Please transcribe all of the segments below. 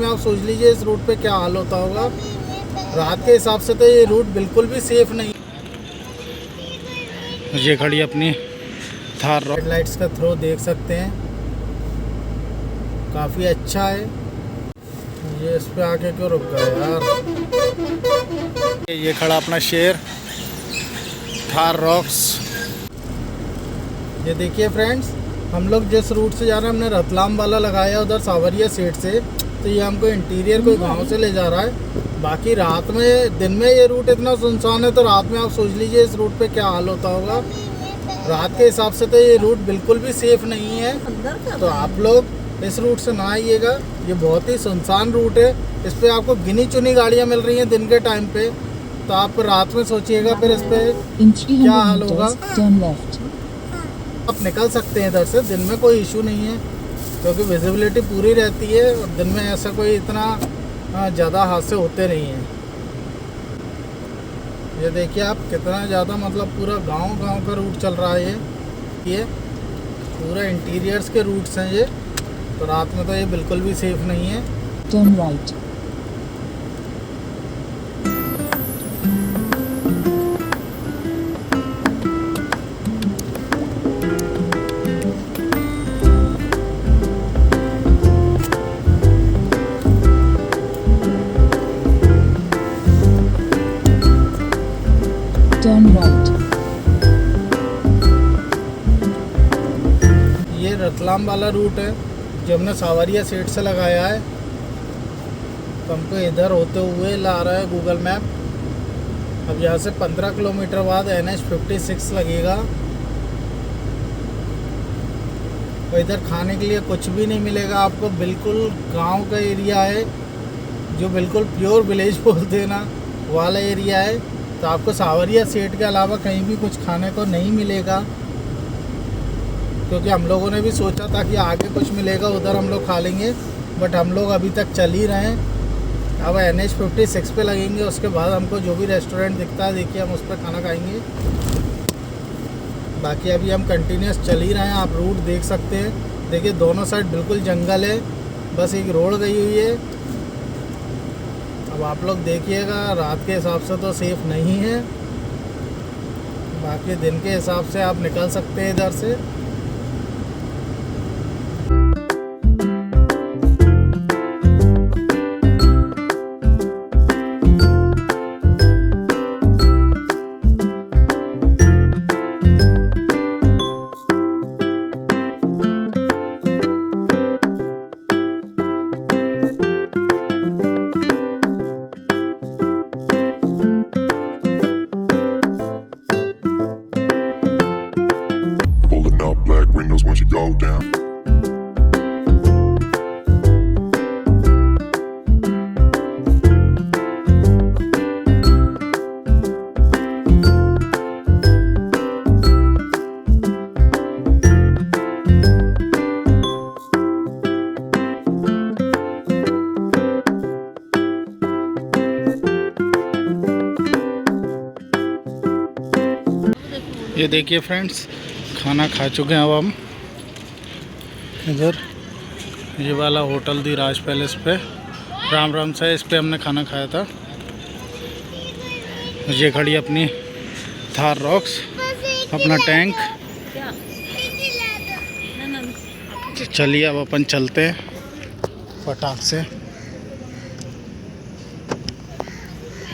आप सोच लीजिए इस रूट पे क्या हाल होता होगा। रात के हिसाब से तो ये रूट बिल्कुल भी सेफ नहीं। ये खड़ी अपनी थार रॉक। हेडलाइट्स का थ्रो देख सकते हैं, काफ़ी अच्छा है। ये इस पे आके क्यों रुक गए यार। ये खड़ा अपना शेर थार रॉक्स। ये देखिए फ्रेंड्स, हम लोग जिस रूट से जा रहे हैं हमने रतलाम वाला लगाया उधर सावरिया सेट से, तो ये हमको इंटीरियर कोई गांव से ले जा रहा है। बाकी रात में, दिन में ये रूट इतना सुनसान है, तो रात में आप सोच लीजिए इस रूट पे क्या हाल होता होगा। रात के हिसाब से तो ये रूट बिल्कुल भी सेफ नहीं है, तो आप लोग इस रूट से ना आइएगा। ये बहुत ही सुनसान रूट है, इस पे आपको गिनी चुनी गाड़ियाँ मिल रही हैं दिन के टाइम पे, तो आप रात में सोचिएगा फिर इस पे क्या हाल होगा। आप निकल सकते हैं इधर से, दिन में कोई इशू नहीं है क्योंकि विजिबिलिटी पूरी रहती है और दिन में ऐसा कोई इतना ज़्यादा हादसे होते नहीं हैं। ये देखिए आप कितना ज़्यादा, मतलब पूरा गांव का रूट चल रहा है ये पूरा इंटीरियर्स के रूट्स हैं ये, तो रात में तो ये बिल्कुल भी सेफ नहीं है। Turn right. Turn right. ये रतलाम वाला रूट है जो हमने सावरिया सेट से लगाया है, तो हमको इधर होते हुए ला रहा है गूगल मैप। अब यहाँ से 15 किलोमीटर बाद NH56 लगेगा, तो इधर खाने के लिए कुछ भी नहीं मिलेगा आपको। बिल्कुल गांव का एरिया है, जो बिल्कुल प्योर विलेज बोलते हैं ना, वाला एरिया है। तो आपको सावरिया सेट के अलावा कहीं भी कुछ खाने को नहीं मिलेगा, क्योंकि हम लोगों ने भी सोचा था कि आगे कुछ मिलेगा उधर हम लोग खा लेंगे, बट हम लोग अभी तक चल ही रहे हैं। अब NH56 पे लगेंगे, उसके बाद हमको जो भी रेस्टोरेंट दिखता है देखिए हम उस पर खाना खाएंगे। बाकी अभी हम कंटिन्यूस चल ही रहे हैं, आप रूट देख सकते हैं। देखिए दोनों साइड बिल्कुल जंगल है, बस एक रोड गई हुई है। अब आप लोग देखिएगा, रात के हिसाब से तो सेफ नहीं है, बाकी दिन के हिसाब से आप निकल सकते हैं इधर से। Pulling up black windows once you go down. ये देखिए फ्रेंड्स, खाना खा चुके हैं अब हम। इधर ये वाला होटल दी राज पैलेस पे, राम से इस पे हमने खाना खाया था। ये खड़ी अपनी थार रॉक्स, अपना टैंक। चलिए अब अपन चलते हैं फटाक से।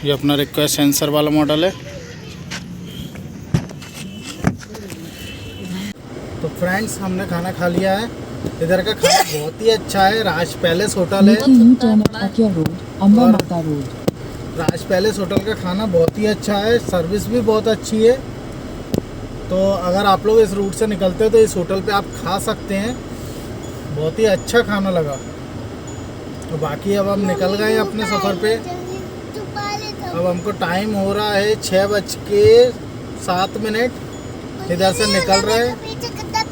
ये अपना रिक्वेस्ट सेंसर वाला मॉडल है। तो फ्रेंड्स हमने खाना खा लिया है। इधर का खाना बहुत ही अच्छा है। राज पैलेस होटल है, राज पैलेस होटल का खाना बहुत ही अच्छा है, सर्विस भी बहुत अच्छी है। तो अगर आप लोग इस रूट से निकलते हैं तो इस होटल पे आप खा सकते हैं, बहुत ही अच्छा खाना लगा। तो बाकी अब हम निकल गए अपने सफ़र पे। अब हमको टाइम हो रहा है 6:07। इधर से निकल रहे हैं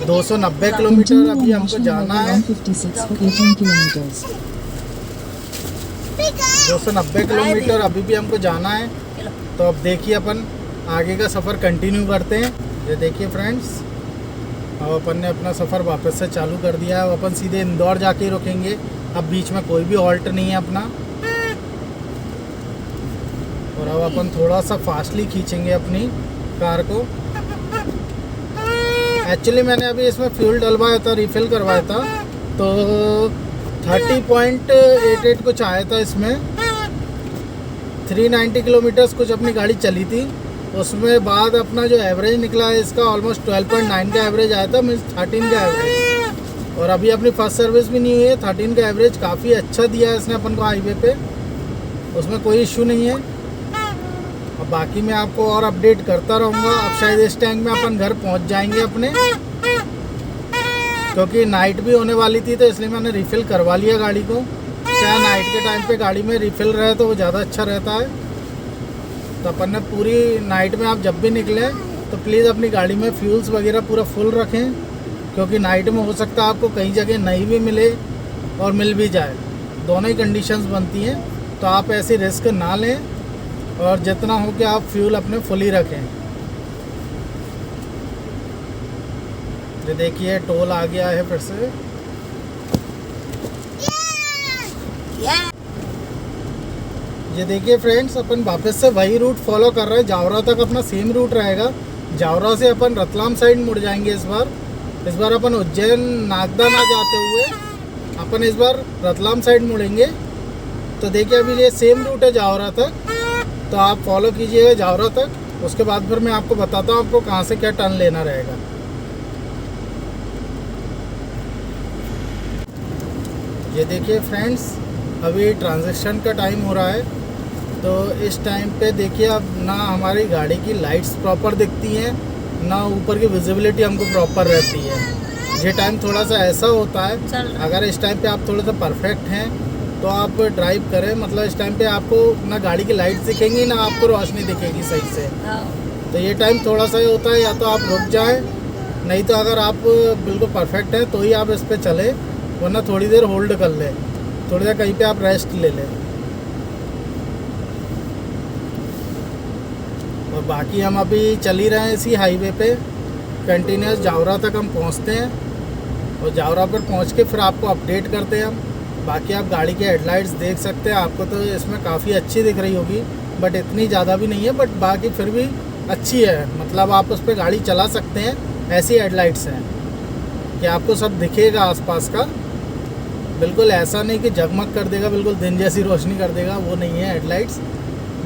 290 किलोमीटर अभी हमको जाना है। 290 किलोमीटर अभी भी हमको जाना है। तो अब देखिए अपन आगे का सफ़र कंटिन्यू करते हैं। ये देखिए फ्रेंड्स, अब अपन ने अपना सफ़र वापस से चालू कर दिया है। अब अपन सीधे इंदौर जाके रुकेंगे, अब बीच में कोई भी हॉल्ट नहीं है अपना। और अब अपन थोड़ा सा फास्टली खींचेंगे अपनी कार को। एक्चुअली मैंने अभी इसमें फ्यूल डलवाया था, रिफ़िल करवाया था, तो 30.88 कुछ आया था इसमें। 390 किलोमीटर्स कुछ अपनी गाड़ी चली थी। उसमें बाद अपना जो एवरेज निकला है इसका ऑलमोस्ट 12.9 का एवरेज आया था, मीन्स 13 का एवरेज। और अभी अपनी फर्स्ट सर्विस भी नहीं हुई है, 13 का एवरेज काफ़ी अच्छा दिया है इसने अपन को हाईवे पे, उसमें कोई इशू नहीं है। और बाकी मैं आपको और अपडेट करता रहूँगा। अब शायद इस टाइम में अपन घर पहुँच जाएंगे अपने, क्योंकि नाइट भी होने वाली थी, तो इसलिए मैंने रिफ़िल करवा लिया गाड़ी को। क्या नाइट के टाइम पे गाड़ी में रिफ़िल रहे तो वो ज़्यादा अच्छा रहता है। तो अपन ने पूरी नाइट में आप जब भी निकले तो प्लीज़ अपनी गाड़ी में फ्यूल्स वगैरह पूरा फुल रखें, क्योंकि नाइट में हो सकता है आपको कहीं जगह नहीं भी मिले और मिल भी जाए, दोनों ही कंडीशंस बनती हैं। तो आप ऐसी रिस्क ना लें और जितना हो कि आप फ्यूल अपने फुल ही रखें। ये देखिए टोल आ गया है फिर से। ये देखिए फ्रेंड्स, अपन वापस से वही रूट फॉलो कर रहे हैं। जावरा तक अपना सेम रूट रहेगा। जावरा से अपन रतलाम साइड मुड़ जाएंगे इस बार अपन उज्जैन नागदा ना जाते हुए अपन इस बार रतलाम साइड मुड़ेंगे। तो देखिए अभी ये सेम रूट है जावरा तक, तो आप फॉलो कीजिएगा जावरा तक। उसके बाद फिर मैं आपको बताता हूँ आपको कहाँ से क्या टर्न लेना रहेगा। ये देखिए फ्रेंड्स, अभी ट्रांजिशन का टाइम हो रहा है, तो इस टाइम पे देखिए अब ना हमारी गाड़ी की लाइट्स प्रॉपर दिखती हैं, ना ऊपर की विजिबिलिटी हमको प्रॉपर रहती है। ये टाइम थोड़ा सा ऐसा होता है, अगर इस टाइम पे आप थोड़ा सा परफेक्ट हैं तो आप ड्राइव करें, मतलब इस टाइम पे आपको ना गाड़ी की लाइट्स दिखेंगी ना आपको रोशनी दिखेगी सही से। तो ये टाइम थोड़ा सा ही होता है, या तो आप रुक जाएं, नहीं तो अगर आप बिल्कुल परफेक्ट हैं तो ही आप इस पर चलें, वरना थोड़ी देर होल्ड कर लें, थोड़ी देर कहीं पे आप रेस्ट ले लें। और बाकी हम अभी चल ही रहे हैं इसी हाईवे पे कंटिन्यूस। जावरा तक हम पहुंचते हैं और जावरा पर पहुंच के फिर आपको अपडेट करते हैं हम। बाकी आप गाड़ी के हेडलाइट्स देख सकते हैं, आपको तो इसमें काफ़ी अच्छी दिख रही होगी, बट इतनी ज़्यादा भी नहीं है, बट बाकी फिर भी अच्छी है। मतलब आप उस पर गाड़ी चला सकते हैं, ऐसी हेडलाइट्स हैं कि आपको सब दिखेगा आसपास का। बिल्कुल ऐसा नहीं कि जगमग कर देगा, बिल्कुल दिन जैसी रोशनी कर देगा, वो नहीं है हेडलाइट्स,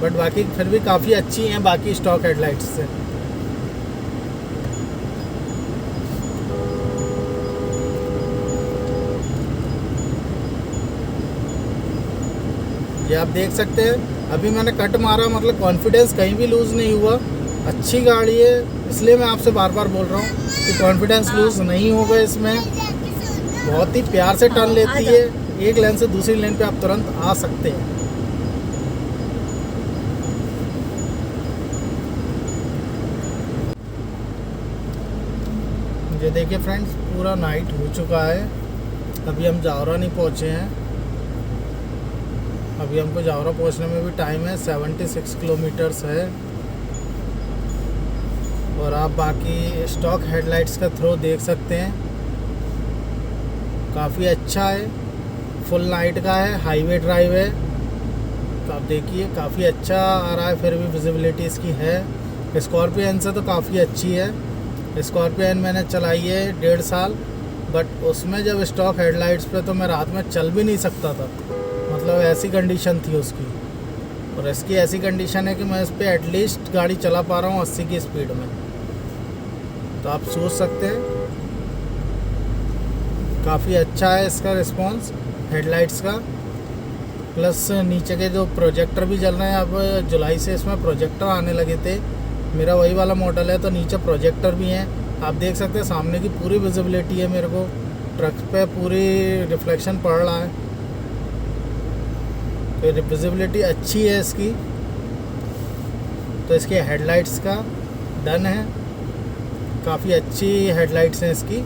बट बाकी फिर भी काफ़ी अच्छी हैं बाकी स्टॉक हेडलाइट्स से। ये आप देख सकते हैं अभी मैंने कट मारा, मतलब कॉन्फिडेंस कहीं भी लूज़ नहीं हुआ। अच्छी गाड़ी है, इसलिए मैं आपसे बार बार बोल रहा हूँ कि कॉन्फिडेंस लूज़ नहीं होगा इसमें। बहुत ही प्यार से टर्न लेती है, एक लेन से दूसरी लेन पे आप तुरंत आ सकते हैं। ये देखिए फ्रेंड्स, पूरा नाइट हो चुका है, अभी हम जावरा नहीं पहुँचे हैं। अभी हमको जावरा पहुँचने में भी टाइम है, 76 किलोमीटर्स है। और आप बाकी स्टॉक हेडलाइट्स का थ्रो देख सकते हैं, काफ़ी अच्छा है, फुल नाइट का है, हाईवे ड्राइव है। तो आप देखिए काफ़ी अच्छा आ रहा है, फिर भी विजिबिलिटी इसकी है। स्कॉर्पियन से तो काफ़ी अच्छी है। स्कॉर्पियन मैंने चलाई है 1.5 साल, बट उसमें जब स्टॉक हेडलाइट्स पे तो मैं रात में चल भी नहीं सकता था, मतलब ऐसी कंडीशन थी उसकी। और इसकी ऐसी कंडीशन है कि मैं इस पर एटलीस्ट गाड़ी चला पा रहा हूँ 80 की स्पीड में। तो आप सोच सकते हैं काफ़ी अच्छा है इसका रिस्पांस हेडलाइट्स का। प्लस नीचे के जो प्रोजेक्टर भी चल रहे हैं, अब जुलाई से इसमें प्रोजेक्टर आने लगे थे। मेरा वही वाला मॉडल है, तो नीचे प्रोजेक्टर भी हैं। आप देख सकते हैं सामने की पूरी विजिबिलिटी है, मेरे को ट्रक पे पूरी रिफ्लेक्शन पड़ रहा है, तो विजिबिलिटी अच्छी है इसकी। तो इसके हेडलाइट्स का डन है, काफ़ी अच्छी हेडलाइट्स हैं इसकी।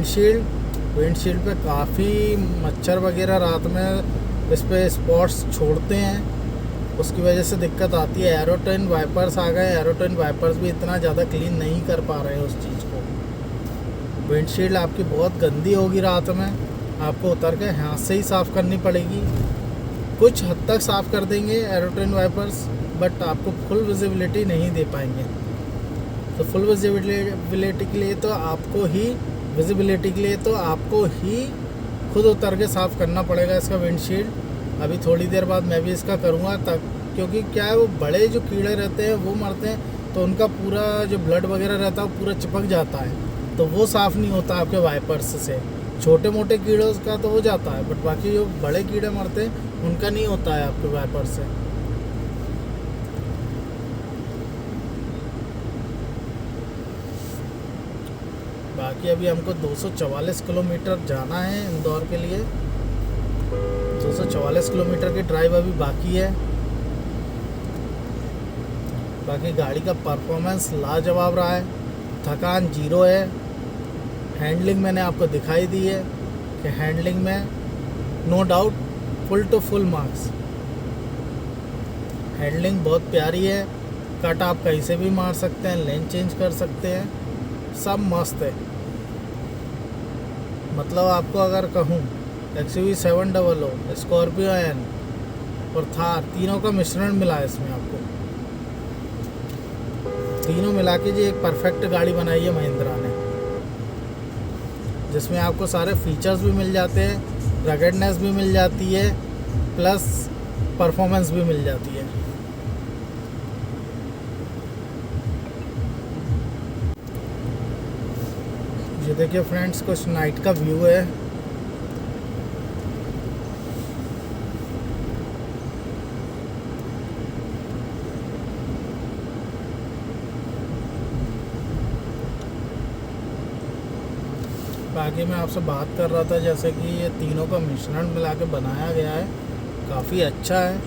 विंडशील्ड पे काफ़ी मच्छर वगैरह रात में इस पे स्पॉट्स छोड़ते हैं, उसकी वजह से दिक्कत आती है। एरोटिन वाइपर्स आ गए, एरोटिन वाइपर्स भी इतना ज़्यादा क्लीन नहीं कर पा रहे हैं उस चीज़ को। विंडशील्ड आपकी बहुत गंदी होगी रात में, आपको उतर के हाथ से ही साफ़ करनी पड़ेगी। कुछ हद तक साफ़ कर देंगे एरोटिन वाइपर्स, बट आपको फुल विजिबिलिटी नहीं दे पाएंगे। तो फुल विजिबिलिटी के लिए तो आपको ही खुद उतर के साफ़ करना पड़ेगा इसका विंडशील्ड। अभी थोड़ी देर बाद मैं भी इसका करूँगा, तक क्योंकि क्या है, वो बड़े जो कीड़े रहते हैं वो मरते हैं तो उनका पूरा जो ब्लड वगैरह रहता है वो पूरा चिपक जाता है, तो वो साफ़ नहीं होता आपके वाइपर्स से। छोटे मोटे कीड़ों का तो हो जाता है, बट बाकी जो बड़े कीड़े मरते हैं उनका नहीं होता है आपके वाइपर से। बाकी अभी हमको 244 किलोमीटर जाना है इंदौर के लिए। 244 किलोमीटर की ड्राइव अभी बाकी है। बाकी गाड़ी का परफॉर्मेंस लाजवाब रहा है, थकान जीरो है। हैंडलिंग मैंने आपको दिखाई दी है कि हैंडलिंग में no doubt full to full marks. Handling बहुत प्यारी है, कट आप कहीं से भी मार सकते हैं, लेन चेंज कर सकते हैं, सब मस्त है। मतलब आपको अगर कहूँ XUV 700, स्कॉर्पियो एन और थार, तीनों का मिश्रण मिला है इसमें। आपको तीनों मिला के जी एक परफेक्ट गाड़ी बनाई है महिंद्रा ने, जिसमें आपको सारे फीचर्स भी मिल जाते हैं, रगेडनेस भी मिल जाती है, प्लस परफॉर्मेंस भी मिल जाती है। ये देखिए फ्रेंड्स, कुछ नाइट का व्यू है। बाकी मैं आपसे बात कर रहा था जैसे कि ये तीनों का मिश्रण मिला के बनाया गया है, काफ़ी अच्छा है।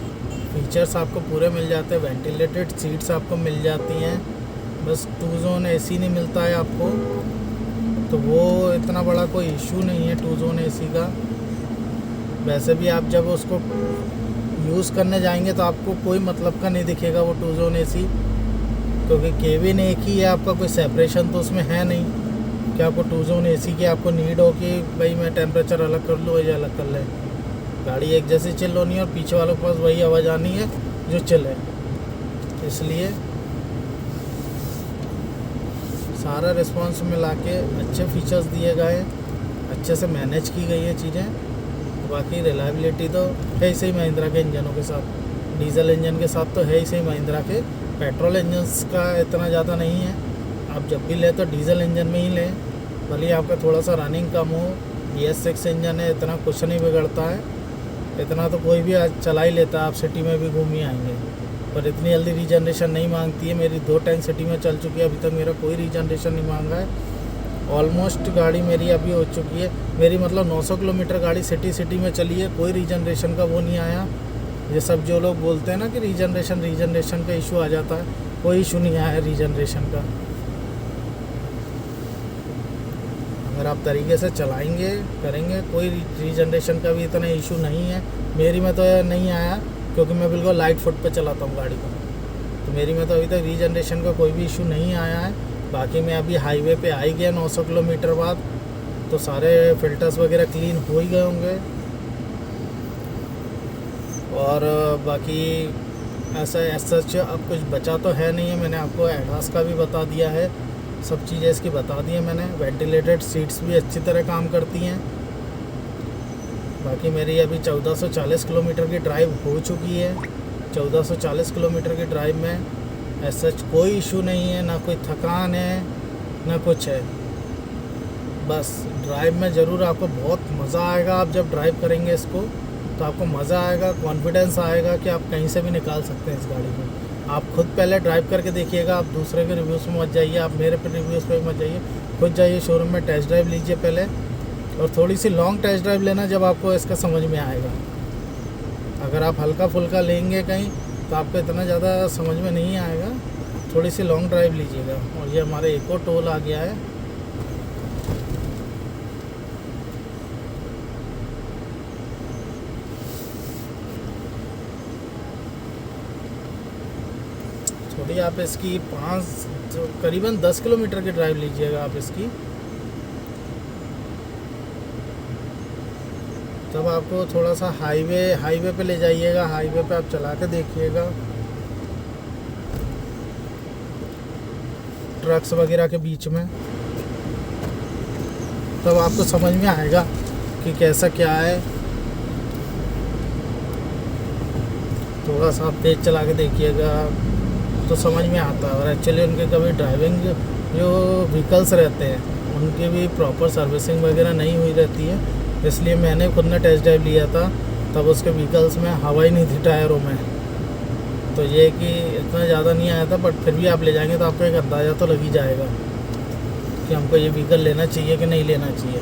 फीचर्स आपको पूरे मिल जाते हैं, वेंटिलेटेड सीट्स आपको मिल जाती हैं, बस 2 ज़ोन AC नहीं मिलता है आपको, तो वो इतना बड़ा कोई इशू नहीं है 2 ज़ोन AC का। वैसे भी आप जब उसको यूज़ करने जाएंगे तो आपको कोई मतलब का नहीं दिखेगा वो 2 ज़ोन AC, क्योंकि केबिन एक ही है आपका, कोई सेपरेशन तो उसमें है नहीं कि आपको 2 ज़ोन AC की आपको नीड हो कि भाई मैं टेम्परेचर अलग कर लूँ या अलग कर लें। गाड़ी एक जैसी चिल होनी है और पीछे वालों के पास वही आवाज़ आनी है जो चिल है। इसलिए सारा रिस्पॉन्स मिला के अच्छे फीचर्स दिए गए, अच्छे से मैनेज की गई है चीज़ें। बाकी रिलायबिलिटी तो है ही सही महिंद्रा के इंजनों के साथ, डीजल इंजन के साथ तो है ही सही महिंद्रा के। पेट्रोल इंजन्स का इतना ज़्यादा नहीं है, आप जब भी लें तो डीजल इंजन में ही लें, भले आपका थोड़ा सा रनिंग कम हो। BS6 इंजन है, इतना कुछ नहीं बिगड़ता है, इतना तो कोई भी आज चला ही लेता है, आप सिटी में भी घूम ही आएंगे। पर इतनी जल्दी रीजनरेशन नहीं मांगती है। मेरी 2 टैंक सिटी में चल चुकी है, अभी तक मेरा कोई रीजनरेशन नहीं मांगा है। ऑलमोस्ट गाड़ी मेरी अभी हो चुकी है, मेरी मतलब 900 किलोमीटर गाड़ी सिटी में चली है, कोई रीजनरेशन का वो नहीं आया। ये सब जो लोग बोलते हैं ना कि रीजनरेशन का इशू आ जाता है, कोई इशू नहीं आया रीजनरेशन का। अगर आप तरीके से चलाएंगे करेंगे, कोई रीजनरेशन का भी इतना इशू नहीं है। मेरी में तो नहीं आया, क्योंकि मैं बिल्कुल लाइट फुट पे चलाता हूँ गाड़ी को, तो मेरी में तो अभी तक रीजनरेशन का कोई भी इशू नहीं आया है। बाकी मैं अभी हाईवे पे आ ही गया 900 किलोमीटर बाद, तो सारे फिल्टर्स वगैरह क्लीन हो ही गए होंगे। और बाकी ऐसा सच अब कुछ बचा तो है नहीं है। मैंने आपको एडास का भी बता दिया है, सब चीज़ें इसकी बता दी हैं मैंने। वेंटिलेटेड सीट्स भी अच्छी तरह काम करती हैं। बाकी मेरी अभी 1440 किलोमीटर की ड्राइव हो चुकी है। 1440 किलोमीटर की ड्राइव में ऐसा कोई इशू नहीं है, ना कोई थकान है ना कुछ है। बस ड्राइव में ज़रूर आपको बहुत मज़ा आएगा। आप जब ड्राइव करेंगे इसको तो आपको मज़ा आएगा, कॉन्फिडेंस आएगा कि आप कहीं से भी निकाल सकते हैं इस गाड़ी को। आप खुद पहले ड्राइव करके देखिएगा, आप दूसरे के रिव्यूज़ में मत जाइए, आप मेरे पे रिव्यूज़ पे मत जाइए, खुद जाइए शोरूम में टेस्ट ड्राइव लीजिए पहले, और थोड़ी सी लॉन्ग टेस्ट ड्राइव लेना, जब आपको इसका समझ में आएगा। अगर आप हल्का फुल्का लेंगे कहीं तो आपको इतना ज़्यादा समझ में नहीं आएगा, थोड़ी सी लॉन्ग ड्राइव लीजिएगा। और ये हमारे एक और टोल आ गया है, गाड़ी आप इसकी 5 करीबन 10 किलोमीटर की ड्राइव लीजिएगा आप इसकी, तब आपको थोड़ा सा हाईवे पे ले जाइएगा। हाईवे पे आप चला के देखिएगा ट्रक्स वगैरह के बीच में, तब आपको समझ में आएगा कि कैसा क्या है। थोड़ा सा आप तेज़ चला के देखिएगा तो समझ में आता है। और एक्चुअली उनके कभी ड्राइविंग जो व्हीकल्स रहते हैं उनकी भी प्रॉपर सर्विसिंग वगैरह नहीं हुई रहती है, इसलिए मैंने खुद ने टेस्ट ड्राइव लिया था, तब उसके व्हीकल्स में हवा ही नहीं थी टायरों में। तो ये कि इतना ज़्यादा नहीं आया था, बट फिर भी आप ले जाएंगे तो आपको एक अंदाज़ा तो लग ही जाएगा कि हमको ये व्हीकल लेना चाहिए कि नहीं लेना चाहिए।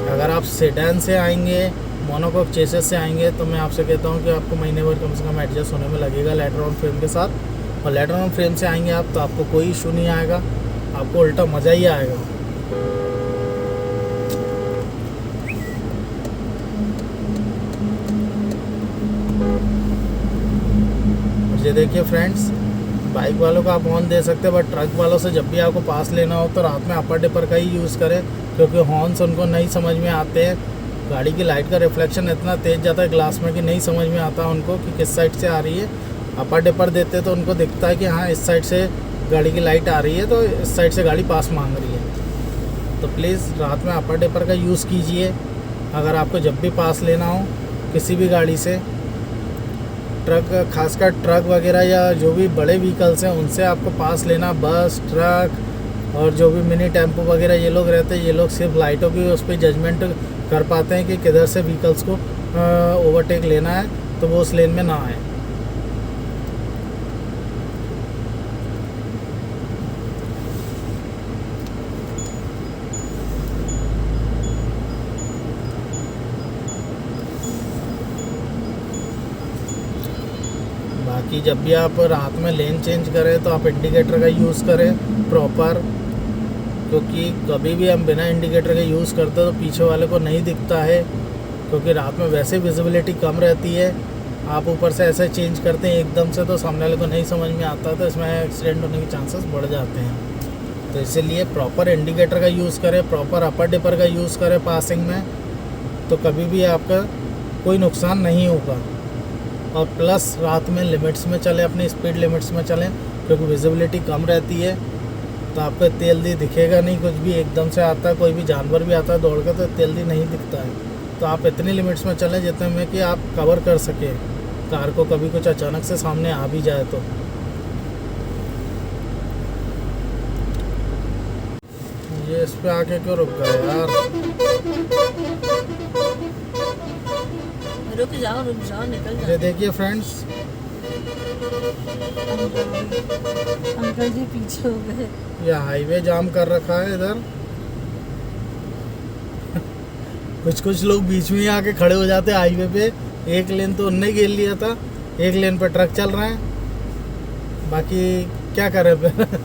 अगर आप सेडान से आएंगे, मोनोकॉक चेसिस से आएंगे, तो मैं आपसे कहता हूँ कि आपको महीने भर कम से कम एडजस्ट होने में लगेगा लेटर ऑन फ्रेम के साथ। और लेटर ऑन फ्रेम से आएंगे आप तो आपको कोई इशू नहीं आएगा, आपको उल्टा मज़ा ही आएगा। ये देखिए फ्रेंड्स, बाइक वालों को आप हॉर्न दे सकते हैं, बट ट्रक वालों से जब भी आपको पास लेना हो तो रात में अपर डिपर का ही यूज़ करें, क्योंकि हॉर्न्स उनको नहीं समझ में आते हैं। गाड़ी की लाइट का रिफ्लेक्शन इतना तेज़ जाता है ग्लास में कि नहीं समझ में आता उनको कि किस साइड से आ रही है। अपर डिपर देते तो उनको दिखता है कि हाँ इस साइड से गाड़ी की लाइट आ रही है, तो इस साइड से गाड़ी पास मांग रही है। तो प्लीज़ रात में अपर डिपर का यूज़ कीजिए अगर आपको जब भी पास लेना हो किसी भी गाड़ी से। ट्रक, खासकर ट्रक वगैरह या जो भी बड़े व्हीकल्स हैं उनसे आपको पास लेना, बस, ट्रक और जो भी मिनी टेम्पो वगैरह ये लोग रहते हैं, ये लोग सिर्फ लाइटों की उस पर जजमेंट कर पाते हैं कि किधर से व्हीकल्स को ओवरटेक लेना है, तो वो उस लेन में ना आए। बाकी जब भी आप रात में लेन चेंज करें तो आप इंडिकेटर का यूज़ करें प्रॉपर, क्योंकि कभी भी हम बिना इंडिकेटर के यूज़ करते तो पीछे वाले को नहीं दिखता है, क्योंकि रात में वैसे विजिबिलिटी कम रहती है। आप ऊपर से ऐसे चेंज करते हैं एकदम से तो सामने वाले को नहीं समझ में आता, तो इसमें एक्सीडेंट होने के चांसेस बढ़ जाते हैं। तो इसीलिए प्रॉपर इंडिकेटर का यूज़ करें, प्रॉपर अपर डिपर का यूज़ करें पासिंग में, तो कभी भी आपका कोई नुकसान नहीं होगा। और प्लस रात में लिमिट्स में चलें, अपनी स्पीड लिमिट्स में चलें, क्योंकि विजिबिलिटी कम रहती है तो आपको तेल्दी दिखेगा नहीं। कुछ भी एकदम से आता है, कोई भी जानवर भी आता है दौड़ कर, तो तेल्दी नहीं दिखता है। तो आप इतनी लिमिट्स में चलें जितने में कि आप कवर कर सकें कार को, कभी कुछ अचानक से सामने आ भी जाए तो। ये इस पे आके क्यों रुक गए यार? रुक जाओ निकल जाओ। ये देखिए फ्रेंड्स, अंकल जी पीछे हो गए। ये हाईवे जाम कर रखा है इधर। कुछ लोग बीच में ही आके खड़े हो जाते हैं हाईवे पे। एक लेन तो उनने घेर लिया था, एक लेन पे ट्रक चल रहे हैं, बाकी क्या करें फिर।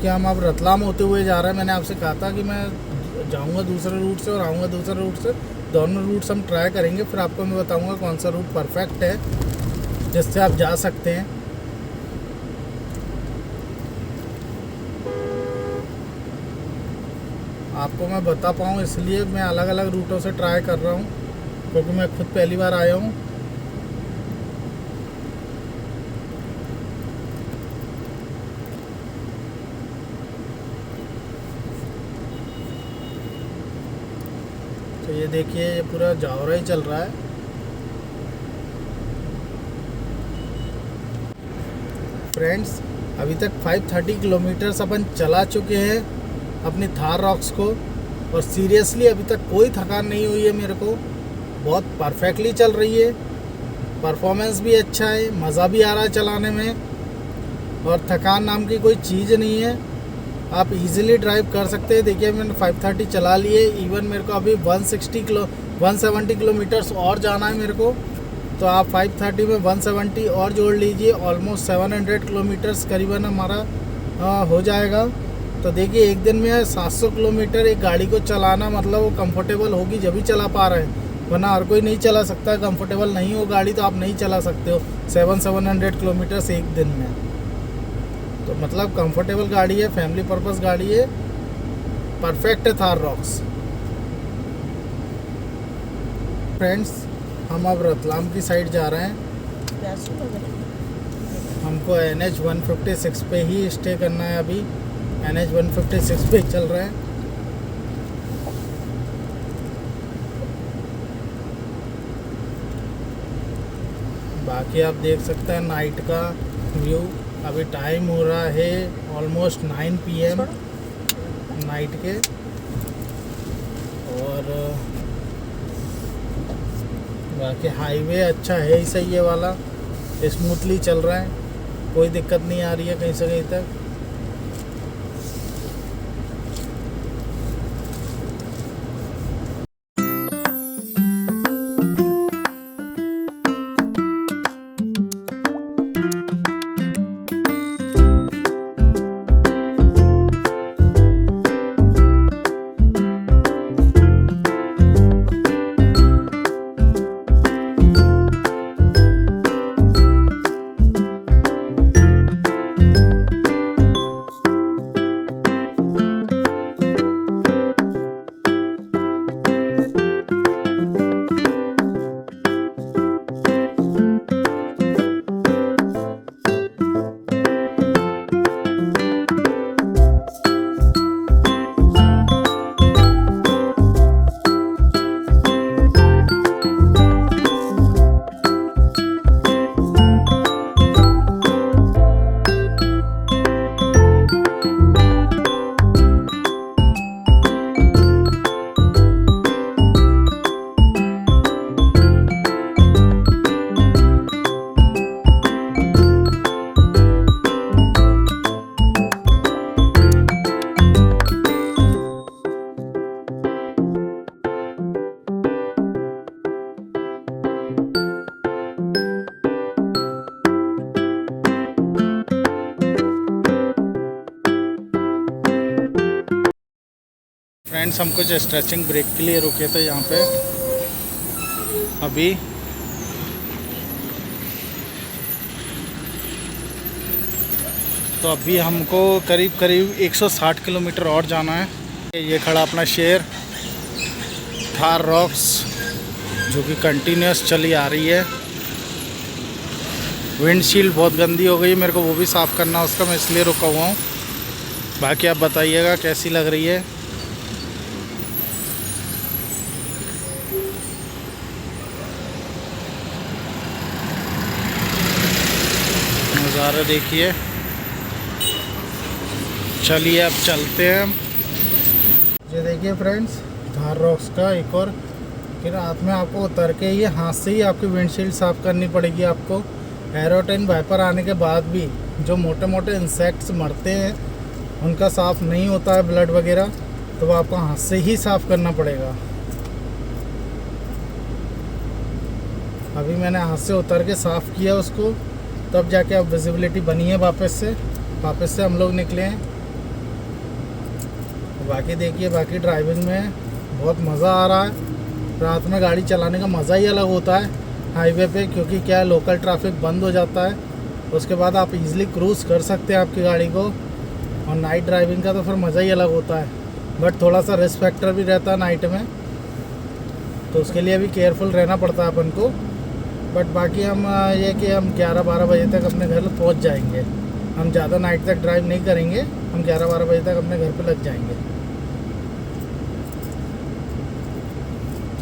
क्योंकि हम अब रतलाम होते हुए जा रहे हैं। मैंने आपसे कहा था कि मैं जाऊंगा दूसरे रूट से और आऊँगा दूसरे रूट से, दोनों रूट्स हम ट्राई करेंगे, फिर आपको मैं बताऊंगा कौन सा रूट परफेक्ट है जिससे आप जा सकते हैं। आपको मैं बता पाऊँ इसलिए मैं अलग अलग रूटों से ट्राई कर रहा हूँ, क्योंकि मैं खुद पहली बार आया हूँ। तो ये देखिए, ये पूरा जावरा ही चल रहा है। फ्रेंड्स, अभी तक 530 किलोमीटर्स अपन चला चुके हैं अपनी थार रॉक्स को, और सीरियसली अभी तक कोई थकान नहीं हुई है मेरे को। बहुत परफेक्टली चल रही है, परफॉर्मेंस भी अच्छा है, मज़ा भी आ रहा है चलाने में, और थकान नाम की कोई चीज़ नहीं है। आप इजीली ड्राइव कर सकते हैं। देखिए, मैंने 530 चला लिए। इवन मेरे को अभी 170 किलोमीटर्स और जाना है मेरे को, तो आप 530 में 170 और जोड़ लीजिए, ऑलमोस्ट 700 किलोमीटर्स करीबन हमारा हो जाएगा। तो देखिए, एक दिन में 700 किलोमीटर एक गाड़ी को चलाना, मतलब वो कंफर्टेबल होगी जब भी चला पा रहे हैं, वरना हर कोई नहीं चला सकता। कंफर्टेबल नहीं हो गाड़ी तो आप नहीं चला सकते हो 700 किलोमीटर्स एक दिन में। तो मतलब कंफर्टेबल गाड़ी है, फैमिली पर्पस गाड़ी है, परफेक्ट है थार रॉक्स। फ्रेंड्स, हम अब रतलाम की साइड जा रहे हैं। प्यासू लग रही है। हमको NH 156 पे ही स्टे करना है। अभी NH 156 पे चल रहे हैं। बाकी आप देख सकते हैं नाइट का व्यू। अभी टाइम हो रहा है ऑलमोस्ट 9 PM नाइट के, और बाकी हाईवे अच्छा है ही सही है वाला, स्मूथली चल रहा है, कोई दिक्कत नहीं आ रही है कहीं से कहीं तक। फ्रेंड्स, हम कुछ स्ट्रेचिंग ब्रेक के लिए रुके थे यहाँ पे अभी। तो अभी हमको करीब करीब 160 किलोमीटर और जाना है। ये खड़ा अपना शेर थार रॉक्स, जो कि कंटिन्यूस चली आ रही है। विंडशील्ड बहुत गंदी हो गई, मेरे को वो भी साफ़ करना है उसका, मैं इसलिए रुका हुआ हूँ। बाकी आप बताइएगा कैसी लग रही है। नज़ारा देखिए। चलिए अब चलते हैं। ये देखिए फ्रेंड्स, थार रॉक्स का एक और, फिर रात में आपको उतर के ये हाथ से ही आपकी विंडशील्ड साफ़ करनी पड़ेगी आपको। एरोटिन वाइपर आने के बाद भी जो मोटे मोटे इंसेक्ट्स मरते हैं उनका साफ़ नहीं होता है ब्लड वगैरह, तो वो आपको हाथ से ही साफ़ करना पड़ेगा। अभी मैंने हाथ से उतर के साफ़ किया उसको, तब जाके अब विजिबिलिटी बनी है वापस से हम लोग निकले हैं। बाकी देखिए, बाकी ड्राइविंग में बहुत मज़ा आ रहा है। रात में गाड़ी चलाने का मज़ा ही अलग होता है हाईवे पे, क्योंकि क्या है, लोकल ट्रैफिक बंद हो जाता है, उसके बाद आप इजीली क्रूज़ कर सकते हैं आपकी गाड़ी को। और नाइट ड्राइविंग का तो फिर मज़ा ही अलग होता है, बट थोड़ा सा रिस्क फैक्टर भी रहता है नाइट में, तो उसके लिए भी केयरफुल रहना पड़ता है अपन को। बट बाकी हम ये कि हम 11-12 बजे तक अपने घर पहुंच जाएंगे। हम ज़्यादा नाइट तक ड्राइव नहीं करेंगे, हम 11-12 बजे तक अपने घर पे लग जाएंगे।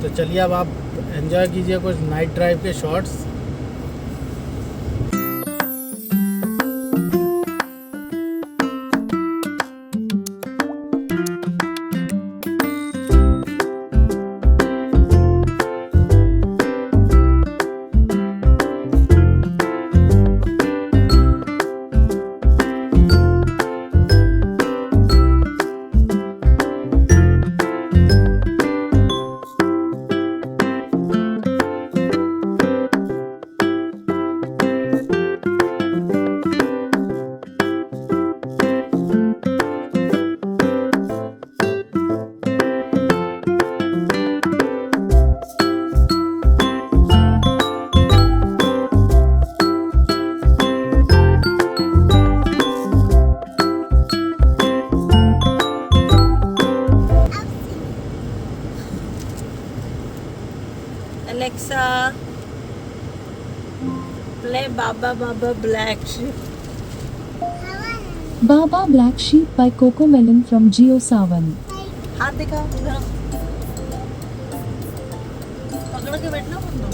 तो चलिए अब आप एंजॉय कीजिए कुछ नाइट ड्राइव के shots. Alexa, play Baba Baba Black Sheep. Baba Black Sheep by Coco Melon from Geo Sawan. हाथ दिखा जरा, पकड़ के बैठना बंदो।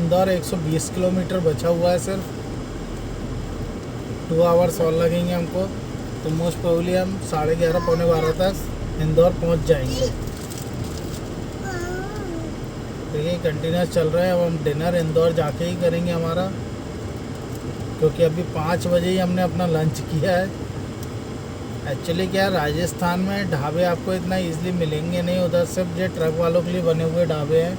इंदौर 120 किलोमीटर बचा हुआ है, सिर्फ 2 आवर्स और लगेंगे हमको। तो मोस्ट प्रोबेबली हम 11:30-11:15 तक इंदौर पहुंच जाएंगे। देखिए कंटिन्यूस चल रहा है। अब हम डिनर इंदौर जाके ही करेंगे हमारा, क्योंकि अभी 5 बजे ही हमने अपना लंच किया है। एक्चुअली क्या है, राजस्थान में ढाबे आपको इतना इजीली मिलेंगे नहीं, उधर सिर्फ जो ट्रक वालों के लिए बने हुए ढाबे हैं।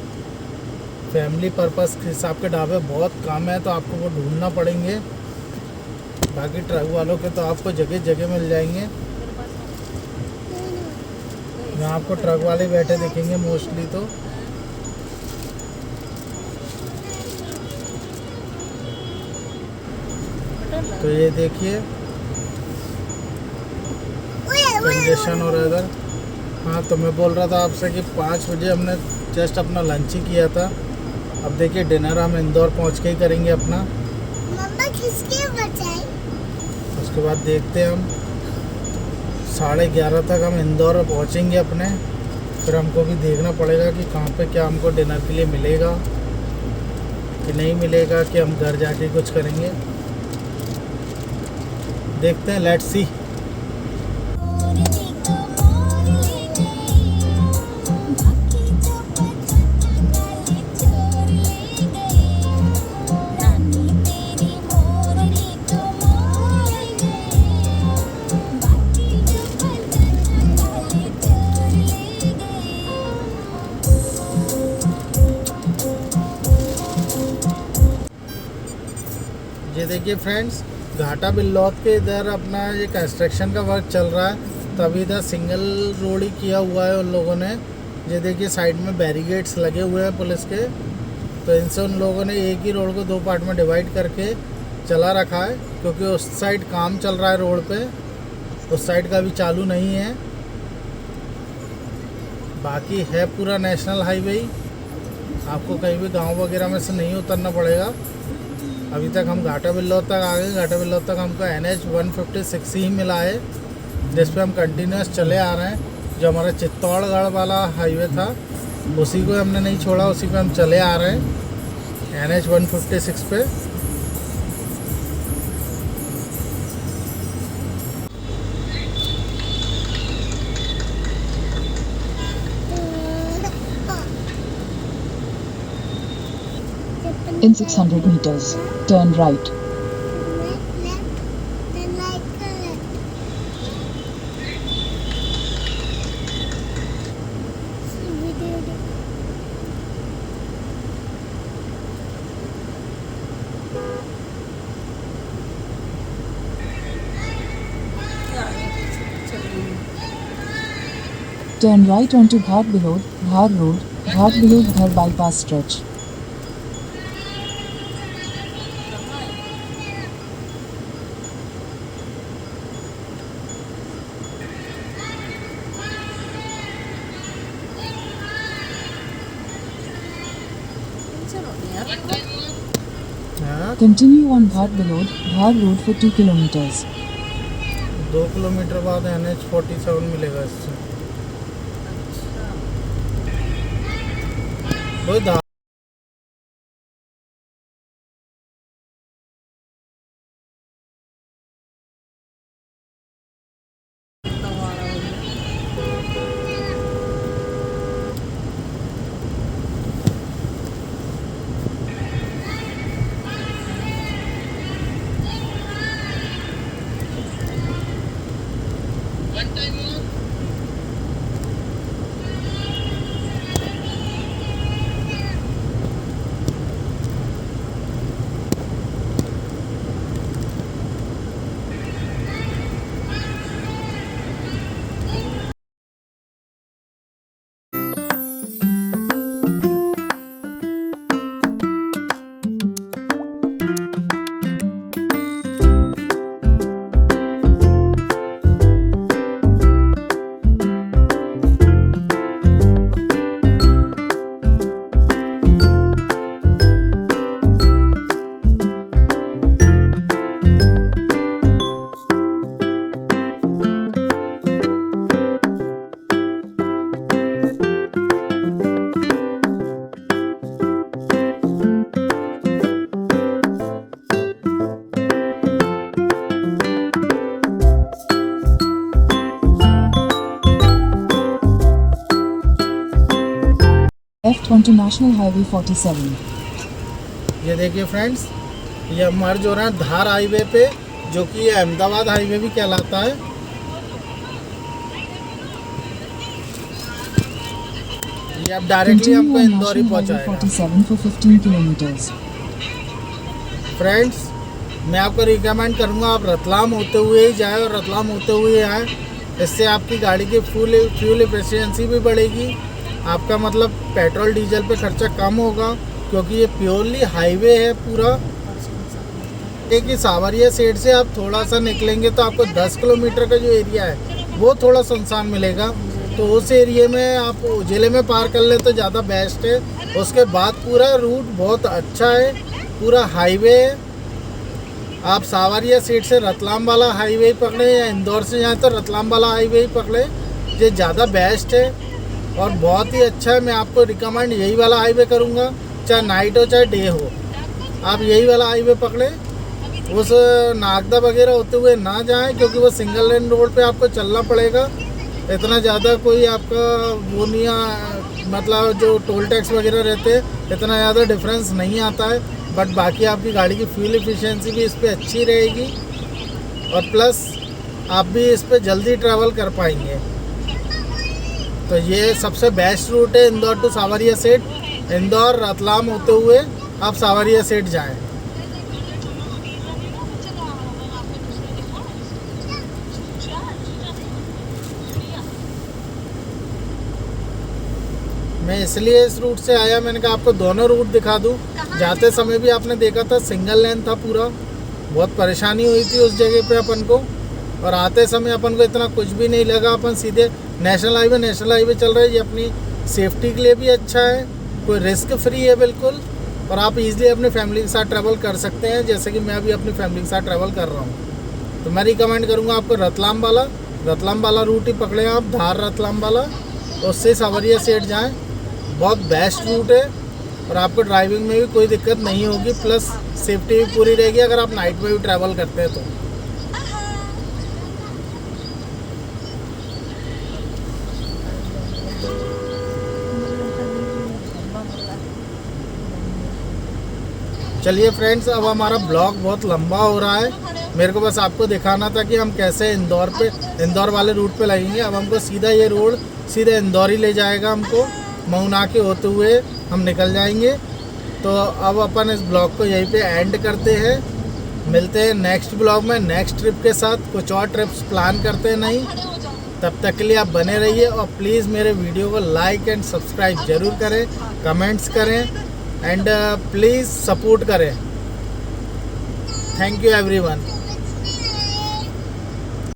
फैमिली पर्पस के हिसाब के ढाबे बहुत कम है, तो आपको वो ढूंढना पड़ेंगे। बाकी ट्रक वालों के तो आपको जगह जगह मिल जाएंगे। यहाँ आपको ट्रक वाले बैठे दिखेंगे मोस्टली। तो ये देखिए कंजेशन हो रहा है इधर। हाँ, तो मैं बोल रहा था आपसे कि 5 बजे हमने जस्ट अपना लंच ही किया था। अब देखिए डिनर हम इंदौर पहुंच के ही करेंगे अपना। मम्मा किसके बचाए? उसके बाद देखते हैं हम 11:30 तक हम इंदौर पहुंचेंगे अपने। फिर हमको भी देखना पड़ेगा कि कहाँ पे क्या हमको डिनर के लिए मिलेगा कि नहीं मिलेगा, कि हम घर जाके कुछ करेंगे। देखते हैं, लेट्स सी। ये देखिए फ्रेंड्स, घाटा बिल्लौद के इधर अपना ये कंस्ट्रक्शन का वर्क चल रहा है। तो अभी इधर सिंगल रोड ही किया हुआ है उन लोगों ने। ये देखिए साइड में बैरिकेड्स लगे हुए हैं पुलिस के। तो इनसे उन लोगों ने एक ही रोड को 2 पार्ट में डिवाइड करके चला रखा है, क्योंकि उस साइड काम चल रहा है रोड पे। उस साइड का भी चालू नहीं है। बाकी है पूरा नेशनल हाईवे ही, आपको कहीं भी गांव वगैरह में से नहीं उतरना पड़ेगा। अभी तक हम घाटा बिल्लौर तक आ गए। घाटा बिल्लौर तक हमको NH 156 ही मिला है, जिस पे हम कंटिन्यूस चले आ रहे हैं। जो हमारा चित्तौड़गढ़ वाला हाईवे था उसी को हमने नहीं छोड़ा, उसी पे हम चले आ रहे हैं NH 156 पे। In 600 meters, turn right. Turn right onto Ghat Bilod, Dhar Road, Ghat Bilod Dhar bypass stretch. हाँ, Continue on Ghat Bilod, Dhar Road for 2 kilometers. 2 kilometre बाद NH 47 मिलेगा इससे। वही Left onto National Highway 47. ये देखिए friends, ये हम मर्ज हो रहे हैं धार हाईवे पे, जो कि ये अहमदाबाद हाईवे भी कहलाता है। ये अब डायरेक्टली हमको Continue on Indore he National Highway पहुंचाएगा। 47 for 15 kilometers. फ्रेंड्स, मैं आपको रिकमेंड करूंगा आप रतलाम होते हुए ही जाए और रतलाम होते हुए आए। इससे आपकी गाड़ी की फ्यूल एफिशिएंसी भी बढ़ेगी, आपका मतलब पेट्रोल डीजल पे खर्चा कम होगा, क्योंकि ये प्योरली हाईवे है पूरा। एक ही सावरिया साइड से आप थोड़ा सा निकलेंगे तो आपको 10 किलोमीटर का जो एरिया है वो थोड़ा सुनसान मिलेगा, तो उस एरिया में आप जिले में पार कर ले तो ज़्यादा बेस्ट है। उसके बाद पूरा रूट बहुत अच्छा है, पूरा हाईवे है। आप सावरिया सीट से रतलाम वाला हाईवे ही पकड़े या इंदौर से जाएँ तो रतलाम वाला हाईवे ही पकड़े, ये ज़्यादा बेस्ट है और बहुत ही अच्छा है। मैं आपको रिकमेंड यही वाला हाईवे करूँगा, चाहे नाइट हो चाहे डे हो, आप यही वाला हाईवे पकड़े। उस नागदा वगैरह होते हुए ना जाएं, क्योंकि वो सिंगल लेन रोड पे आपको चलना पड़ेगा। इतना ज़्यादा कोई आपका वो नहीं, मतलब जो टोल टैक्स वगैरह रहते हैं इतना ज़्यादा डिफरेंस नहीं आता है, बट बाकी आपकी गाड़ी की फ्यूल एफिशिएंसी भी इस पर अच्छी रहेगी और प्लस आप भी इस पर जल्दी ट्रैवल कर पाएंगे। तो ये सबसे बेस्ट रूट है इंदौर टू सावरिया सेठ। इंदौर रतलाम होते हुए आप सावरिया सेठ जाएं। मैं इसलिए इस रूट से आया, मैंने कहा आपको दोनों रूट दिखा दूं। जाते समय भी आपने देखा था सिंगल लेन था पूरा, बहुत परेशानी हुई थी उस जगह पे अपन को। और आते समय अपन को इतना कुछ भी नहीं लगा, अपन सीधे नेशनल हाईवे चल रहे हैं। ये अपनी सेफ्टी के लिए भी अच्छा है, कोई रिस्क फ्री है बिल्कुल, और आप इजीली अपनी फैमिली के साथ ट्रैवल कर सकते हैं, जैसे कि मैं अभी अपनी फैमिली के साथ ट्रैवल कर रहा हूँ। तो मैं रिकमेंड करूँगा आपको रतलाम वाला रूट ही पकड़ें आप, धार रतलाम वाला, उससे सावरिया सेठ जाएँ, बहुत बेस्ट रूट है और आपको ड्राइविंग में भी कोई दिक्कत नहीं होगी, प्लस सेफ्टी भी पूरी रहेगी अगर आप नाइट में भी ट्रैवल करते हैं तो। चलिए फ्रेंड्स, अब हमारा ब्लॉग बहुत लंबा हो रहा है, मेरे को बस आपको दिखाना था कि हम कैसे इंदौर वाले रूट पे लगेंगे। अब हमको सीधा ये रोड सीधे इंदौर ही ले जाएगा, हमको मऊना के होते हुए हम निकल जाएंगे। तो अब अपन इस ब्लॉग को यहीं पे एंड करते हैं, मिलते हैं नेक्स्ट ब्लॉग में नेक्स्ट ट्रिप के साथ। कुछ और ट्रिप्स प्लान करते हैं नहीं, तब तक के लिए आप बने रहिए और प्लीज़ मेरे वीडियो को लाइक एंड सब्सक्राइब ज़रूर करें, कमेंट्स करें एंड प्लीज़ सपोर्ट करें। Thank you everyone.